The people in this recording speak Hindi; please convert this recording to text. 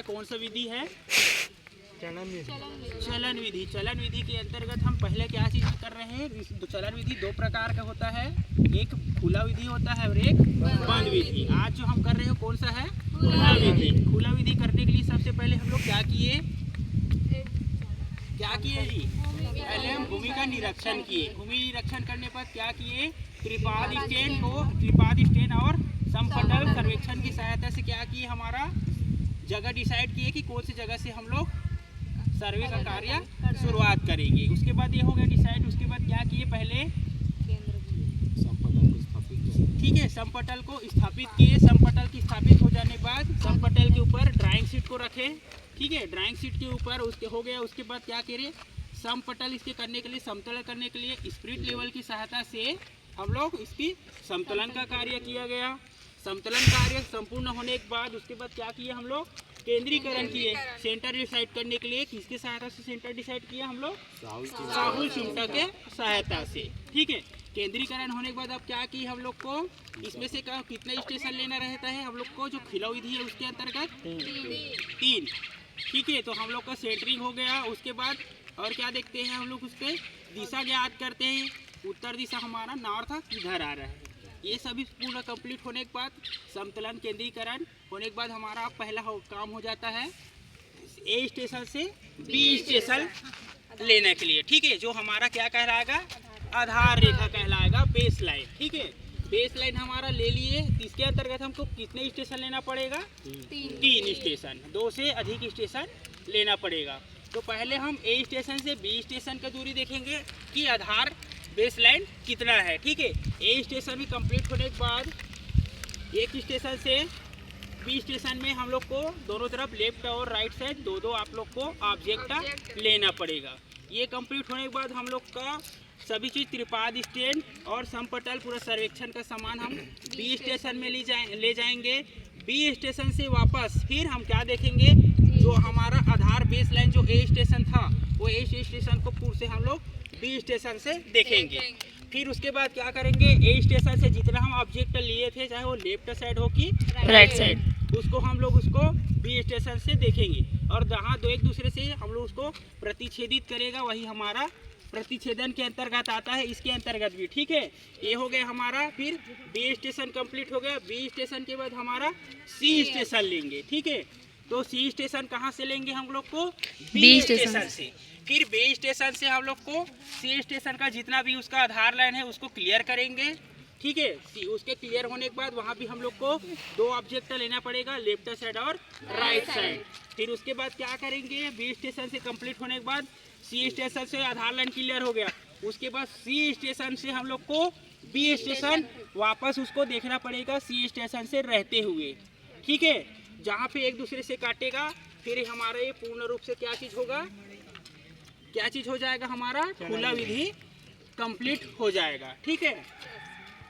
कौन सा विधि है? चलन विधि। चलन विधि के अंतर्गत हम पहले क्या चीज कर रहे हैं? चलन विधि दो प्रकार का होता है, एक खुला विधि होता है और एक बंद विधि। आज जो हम कर रहे हो कौन सा है? खुला विधि। खुला विधि करने के लिए सबसे पहले हम लोग क्या किए जी? पहले हम भूमि का निरीक्षण किए। भूमि निरीक्षण करने पर क्या किए? त्रिपाद स्टेन और समपटल सर्वेक्षण की सहायता से क्या किए? हमारा जगह डिसाइड किए कि कौन सी जगह से हम लोग सर्वे का कार्य शुरुआत करेंगे। उसके बाद ये हो गया डिसाइड। उसके बाद क्या किए? पहले ठीक है, समपटल को स्थापित किए। समपटल की स्थापित हो जाने के बाद समपटल के ऊपर ड्राइंग शीट को रखे। ठीक है, ड्राइंग शीट के ऊपर उसके हो गया। उसके बाद क्या करें? समपटल इसके करने के लिए, समतुलन करने के लिए स्पिरिट लेवल की सहायता से हम लोग इसकी समतुलन का कार्य किया गया। समतुलन कार्य संपूर्ण होने के बाद उसके बाद क्या किए? हम लोग केंद्रीकरण किए। सेंटर डिसाइड करने के लिए किसकी सहायता से सेंटर डिसाइड किया? हम लोग राहुल चिमटा के सहायता से। ठीक है, केंद्रीकरण होने के बाद अब क्या की हम लोग को इसमें से कितना स्टेशन लेना रहता है? हम लोग को जो खिला विधि है उसके अंतर्गत 3। ठीक है, तो हम लोग का सेंटरिंग हो गया। उसके बाद और क्या देखते हैं हम लोग? उसके दिशा ज्ञात करते हैं। उत्तर दिशा हमारा नॉर्थ इधर आ रहा है। ये सभी पूर्ण कंप्लीट होने के बाद समतुलन केंद्रीकरण होने के बाद हमारा पहला काम हो जाता है ए स्टेशन से बी स्टेशन लेने के लिए। ठीक है, जो हमारा क्या कहलाएगा? आधार रेखा कहलाएगा, बेस लाइन। ठीक है, बेस लाइन हमारा ले लिए। इसके अंतर्गत हमको कितने स्टेशन लेना पड़ेगा? 3 स्टेशन। 2 से अधिक स्टेशन लेना पड़ेगा। तो पहले हम ए स्टेशन से बी स्टेशन का दूरी देखेंगे कि आधार बेस लाइन कितना है। ठीक है, ए स्टेशन भी कंप्लीट होने के बाद एक स्टेशन से बी स्टेशन में हम लोग को दोनों तरफ लेफ्ट और राइट साइड दो आप लोग को ऑब्जेक्ट लेना पड़ेगा। ये कंप्लीट होने के बाद हम लोग का सभी चीज़ त्रिपाद स्टैंड और समपटल पूरा सर्वेक्षण का सामान हम बी स्टेशन में ले जाएंगे। बी स्टेशन से वापस फिर हम क्या देखेंगे? जो हमारा आधार बेस लाइन जो ए स्टेशन था वो ए स्टेशन को पूरे से हम लोग बी स्टेशन से देखेंगे। फिर उसके बाद क्या करेंगे? ए स्टेशन से जितना हम ऑब्जेक्ट लिए थे, चाहे वो लेफ्ट साइड हो कि राइट साइड, उसको हम लोग उसको बी स्टेशन से देखेंगे। और जहाँ दो एक दूसरे से हम लोग उसको प्रतिच्छेदित करेगा, वही हमारा प्रतिच्छेदन के अंतर्गत आता है। इसके अंतर्गत भी ठीक है। ये हो गया हमारा। फिर बी स्टेशन कंप्लीट हो गया। बी स्टेशन के बाद हमारा सी स्टेशन लेंगे। ठीक है, तो सी स्टेशन कहाँ से लेंगे? हम लोग को बी स्टेशन से। फिर बी स्टेशन से हम लोग को सी स्टेशन का जितना भी उसका आधार लाइन है उसको क्लियर करेंगे। ठीक है, उसके क्लियर होने के बाद वहाँ भी हम लोग को 2 ऑब्जेक्ट लेना पड़ेगा, लेफ्ट साइड और राइट साइड। फिर उसके बाद क्या करेंगे? बी स्टेशन से कंप्लीट होने के बाद सी स्टेशन से आधार लाइन क्लियर हो गया। उसके बाद सी स्टेशन से हम लोग को बी स्टेशन वापस उसको देखना पड़ेगा, सी स्टेशन से रहते हुए। ठीक है, जहाँ पे एक दूसरे से काटेगा फिर हमारा ये पूर्ण रूप से क्या चीज़ होगा? क्या चीज़ हो जाएगा? हमारा खुला विधि कंप्लीट हो जाएगा। ठीक है।